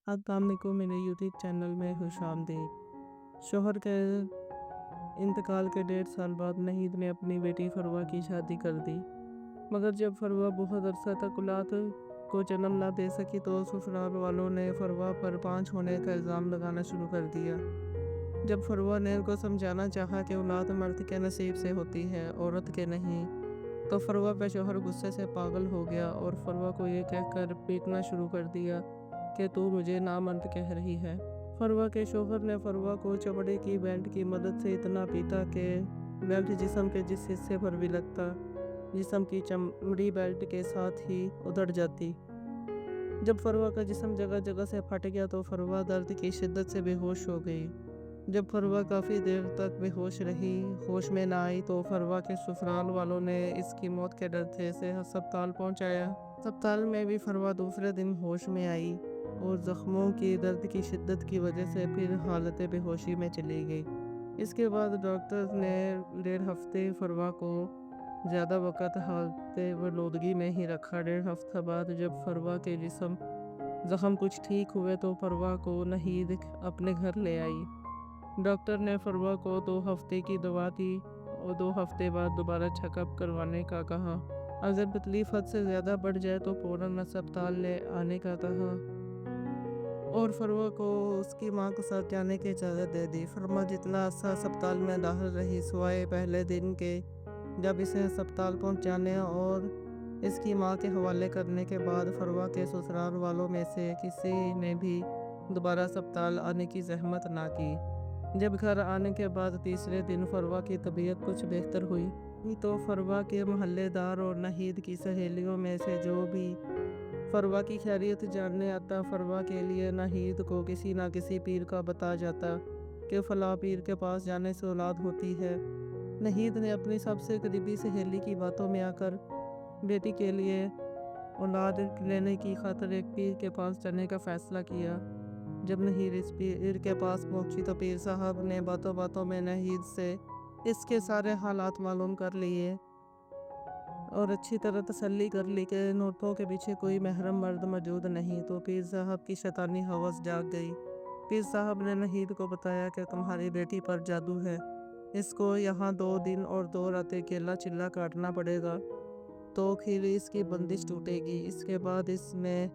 अस्सलाम वालेकुम, मेरे यूट्यूब चैनल में खुश आमदीद। शोहर के इंतकाल के 1.5 साल बाद नहीद ने अपनी बेटी फरवा की शादी कर दी। मगर जब फरवा बहुत अरसा तक औलाद को जन्म ना दे सकी तो ससुराल वालों ने फरवा पर पांच होने का इल्ज़ाम लगाना शुरू कर दिया। जब फरवा ने उनको समझाना चाहा कि औलाद मर्द के नसीब से होती है, औरत के नहीं, तो फरवा का शोहर गुस्से से पागल हो गया और फरवा को ये कहकर पीटना शुरू कर दिया कि तू मुझे नामर्द कह रही है। फरवा के शोहर ने फरवा को चमड़े की बेल्ट की मदद से इतना पीटा कि बेल्ट जिस्म के जिस हिस्से पर भी लगता, जिस्म की चमड़ी बेल्ट के साथ ही उधड़ जाती। जब फरवा का जिस्म जगह जगह से फट गया तो फरवा दर्द की शिद्दत से बेहोश हो गई। जब फरवा काफ़ी देर तक बेहोश रही, होश में ना आई, तो फरवा के ससुराल वालों ने इसकी मौत के डर से इसे अस्पताल पहुंचाया। अस्पताल में भी फरवा दूसरे दिन होश में आई और ज़ख्मों की दर्द की शिद्दत की वजह से फिर हालत बेहोशी में चली गई। इसके बाद डॉक्टर्स ने 1.5 हफ्ते फरवा को ज़्यादा वक़्त हालत वलूदगी में ही रखा। 1.5 हफ्ता बाद जब फरवा के ज़ख्म कुछ ठीक हुए तो फरवा को नहीद अपने घर ले आई। डॉक्टर ने फरवा को 2 हफ्ते की दवा दी और 2 हफ्ते बाद दोबारा चेकअप करवाने का कहा। अगर तकलीफ हद से ज़्यादा बढ़ जाए तो फ़ौरन अस्पताल ले आने का कहा और फरवा को उसकी मां को साथ जाने की इजाज़त दे दी। फरमा जितना अरसा अस्पताल में दाखिल रही सिवाय पहले दिन के, जब इसे अस्पताल पहुंचाने और इसकी मां के हवाले करने के बाद फरवा के ससुराल वालों में से किसी ने भी दोबारा अस्पताल आने की जहमत ना की। जब घर आने के बाद तीसरे दिन फरवा की तबीयत कुछ बेहतर हुई तो फरवा के मोहल्लेदार और नहीद की सहेलियों में से जो भी फरवा की खैरियत जानने आता, फरवा के लिए नहीद को किसी ना किसी पीर का बता जाता कि फला पीर के पास जाने से औलाद होती है। नहीद ने अपनी सबसे करीबी सहेली की बातों में आकर बेटी के लिए औलाद लेने की खातिर एक पीर के पास जाने का फैसला किया। जब नहीद इस पीर के पास पहुंची तो पीर साहब ने बातों बातों में नहीद से इसके सारे हालात मालूम कर लिए और अच्छी तरह तसल्ली कर ली कि नोटों के पीछे कोई महरम मर्द मौजूद नहीं। तो पीर साहब की शैतानी हवस जाग गई। पीर साहब ने नहीद को बताया कि तुम्हारी बेटी पर जादू है, इसको यहाँ 2 दिन और 2 रातें केला चिल्ला काटना पड़ेगा तो फिर इसकी बंदिश टूटेगी। इसके बाद इसके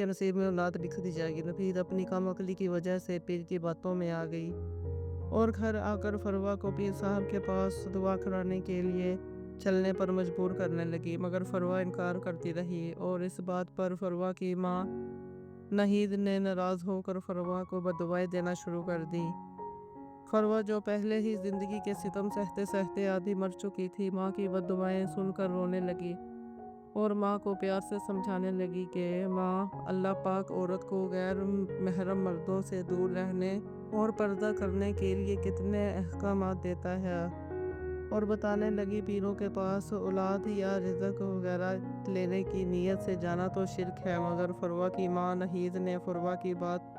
नसीब में औलाद लिख दी जाएगी। नफीद अपनी कमअक्ली की वजह से पीर की बातों में आ गई और घर आकर फरवा को पीर साहब के पास दुआ कराने के लिए चलने पर मजबूर करने लगी, मगर फरवा इनकार करती रही और इस बात पर फरवा की माँ नहीद ने नाराज़ होकर फरवा को बददुआएं देना शुरू कर दी। फरवा जो पहले ही ज़िंदगी के सितम सहते सहते आधी मर चुकी थी, माँ की बददुआएं सुनकर रोने लगी और माँ को प्यार से समझाने लगी कि माँ, अल्लाह पाक औरत को गैर महरम मर्दों से दूर रहने और पर्दा करने के लिए कितने अहकामात देता है और बताने लगी पीरों के पास औलाद या रिज़्क वगैरह लेने की नीयत से जाना तो शिरक है। मगर फरवा की माँ नहीद ने फरवा की बात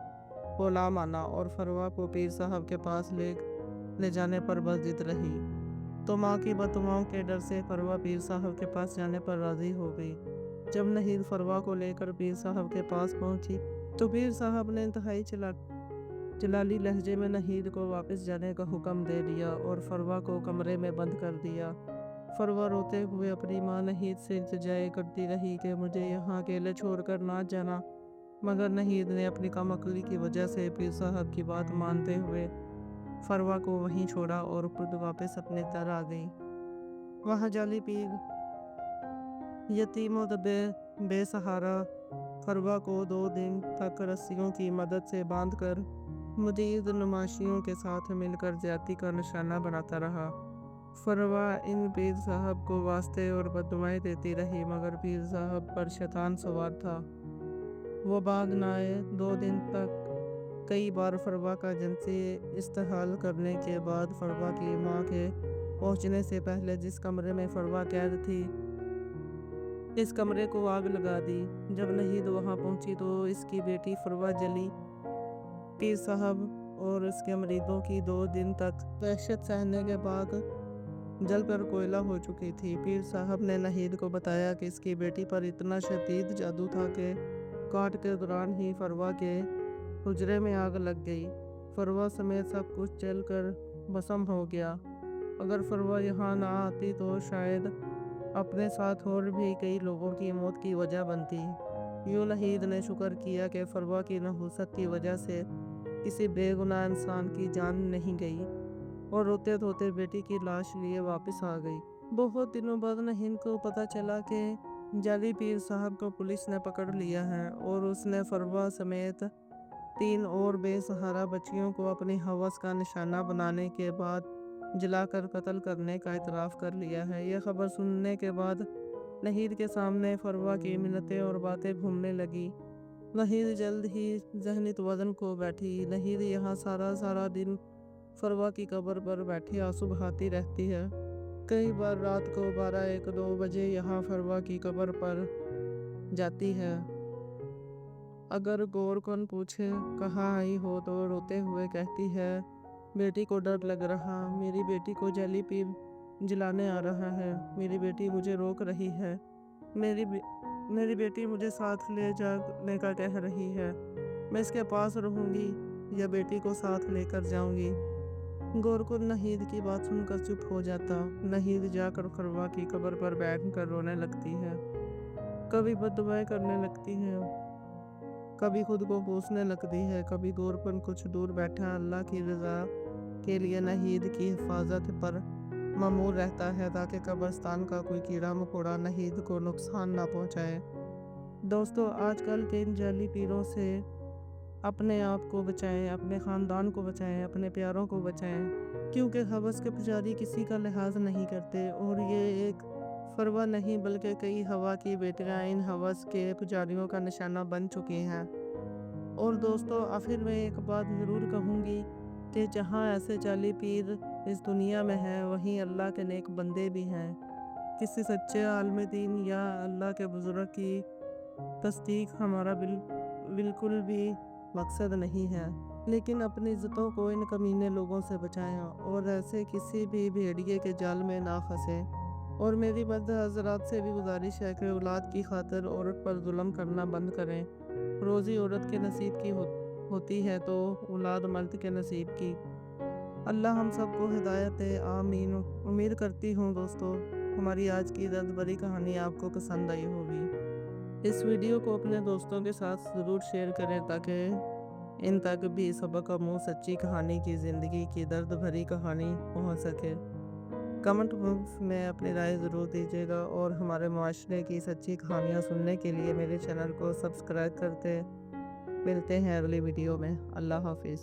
को ना माना और फरवा को पीर साहब के पास ले जाने पर बस जिद रही। तो माँ की बददुआओं के डर से फरवा पीर साहब के पास जाने पर राज़ी हो गई। जब नहीद फरवा को लेकर पीर साहब के पास पहुंची तो पीर साहब ने इंतहाई जलाली लहजे में नहीद को वापस जाने का हुक्म दे दिया और फरवा को कमरे में बंद कर दिया। फरवा रोते हुए अपनी माँ नहीद से इल्तिजाएं करती रही कि मुझे यहाँ अकेले छोड़कर ना जाना, मगर नहीद ने अपनी कमअक्ली की वजह से पीर साहब की बात मानते हुए फरवा को वहीं छोड़ा और खुद वापस अपने दर आ गई। वहाँ जाली पीर यतीम और बेसहारा फरवा को 2 दिन तक रस्सियों की मदद से बांधकर मजीद नुमाइशियों के साथ मिलकर ज्यादती का निशाना बनाता रहा। फरवा इन पीर साहब को वास्ते और बददुआएं देती रही, मगर पीर साहब पर शैतान सवार था, वो बाग ना आए। 2 दिन तक कई बार फरवा का जिनसी इस्तेहाल करने के बाद फरवा की माँ के पहुँचने से पहले जिस कमरे में फरवा कैद थी, इस कमरे को आग लगा दी। जब नहीद वहाँ पहुँची तो इसकी बेटी फरवा जली पीर साहब और उसके मरीदों की 2 दिन तक वहशत सहने के बाद जलकर कोयला हो चुकी थी। पीर साहब ने नहीद को बताया कि इसकी बेटी पर इतना शदीद जादू था कि काट के दौरान ही फरवा के हुजरे में आग लग गई। फरवा समेत सब कुछ जलकर भस्म हो गया। अगर फरवा यहाँ ना आती तो शायद अपने साथ और भी कई लोगों की मौत की वजह बनती। यूं लहीद ने शुक्र किया कि फरवा की नहुसत की वजह से किसी बेगुनाह इंसान की जान नहीं गई और रोते धोते बेटी की लाश लिए वापस आ गई। बहुत दिनों बाद नहीद को पता चला कि जाली पीर साहब को पुलिस ने पकड़ लिया है और उसने फरवा समेत 3 और बेसहारा बच्चियों को अपनी हवस का निशाना बनाने के बाद जलाकर कत्ल करने का इतराफ़ कर लिया है। यह खबर सुनने के बाद नहीद के सामने फरवा की मिन्नतें और बातें घूमने लगी। नहीद जल्द ही जहनी तवज़ुन खो बैठी। नहीद यहाँ सारा दिन फरवा की कब्र पर बैठी आंसू बहाती रहती है। कई बार रात को 12-1-2 बजे यहाँ फरवा की कब्र पर जाती है। अगर गौरकुन पूछे कहाँ आई हो तो रोते हुए कहती है, बेटी को डर लग रहा, मेरी बेटी को जाली पीर जलाने आ रहा है, मेरी बेटी मुझे रोक रही है, मेरी बेटी मुझे साथ ले जाने का कह रही है, मैं इसके पास रहूंगी या बेटी को साथ लेकर जाऊंगी। गौरकुन नहीद की बात सुनकर चुप हो जाता। नहीद जाकर फरवा की कब्र पर बैठकर रोने लगती है। कभी बद्दुआएं करने लगती है, कभी खुद को कोसने लगती है, कभी गौरकुन कुछ दूर बैठा अल्लाह की रज़ा के लिए नहीद की हिफाजत पर ममूर रहता है ताकि कब्रिस्तान का कोई कीड़ा मकोड़ा नहीद को नुकसान ना पहुंचाए। दोस्तों, आजकल के इन जाली पीरों से अपने आप को बचाएं, अपने ख़ानदान को बचाएं, अपने प्यारों को बचाएं, क्योंकि हवस के पुजारी किसी का लिहाज नहीं करते और ये एक फरवा नहीं बल्कि कई हवा की बेटियां इन हवस के पुजारियों का निशाना बन चुकी हैं। और दोस्तों, आखिर में एक बात ज़रूर कहूँगी कि जहाँ ऐसे जाली पीर इस दुनिया में हैं, वहीं अल्लाह के नेक बंदे भी हैं। किसी सच्चे आलिम दीन या अल्लाह के बुजुर्ग की तस्दीक हमारा बिल्कुल भी मकसद नहीं है, लेकिन अपनी इज्जतों को इन कमीने लोगों से बचाएं और ऐसे किसी भी भेड़िए के जाल में ना फंसें। और मेरी मर्द हजरात से भी गुजारिश है कि औलाद की खातिर औरत पर जुल्म करना बंद करें। रोज़ी औरत के नसीब की होती है तो औलाद मर्द के नसीब की। अल्लाह हम सबको हिदायत दे, आमीन। उम्मीद करती हूँ दोस्तों हमारी आज की दर्द भरी कहानी आपको पसंद आई होगी। इस वीडियो को अपने दोस्तों के साथ ज़रूर शेयर करें ताकि इन तक भी सबक आमूज़ सच्ची कहानी की ज़िंदगी की दर्द भरी कहानी पहुँच सके। कमेंट बॉक्स में अपनी राय ज़रूर दीजिएगा और हमारे माशरे की सच्ची कहानियाँ सुनने के लिए मेरे चैनल को सब्सक्राइब करते। मिलते हैं अगली वीडियो में। अल्लाह हाफिज़।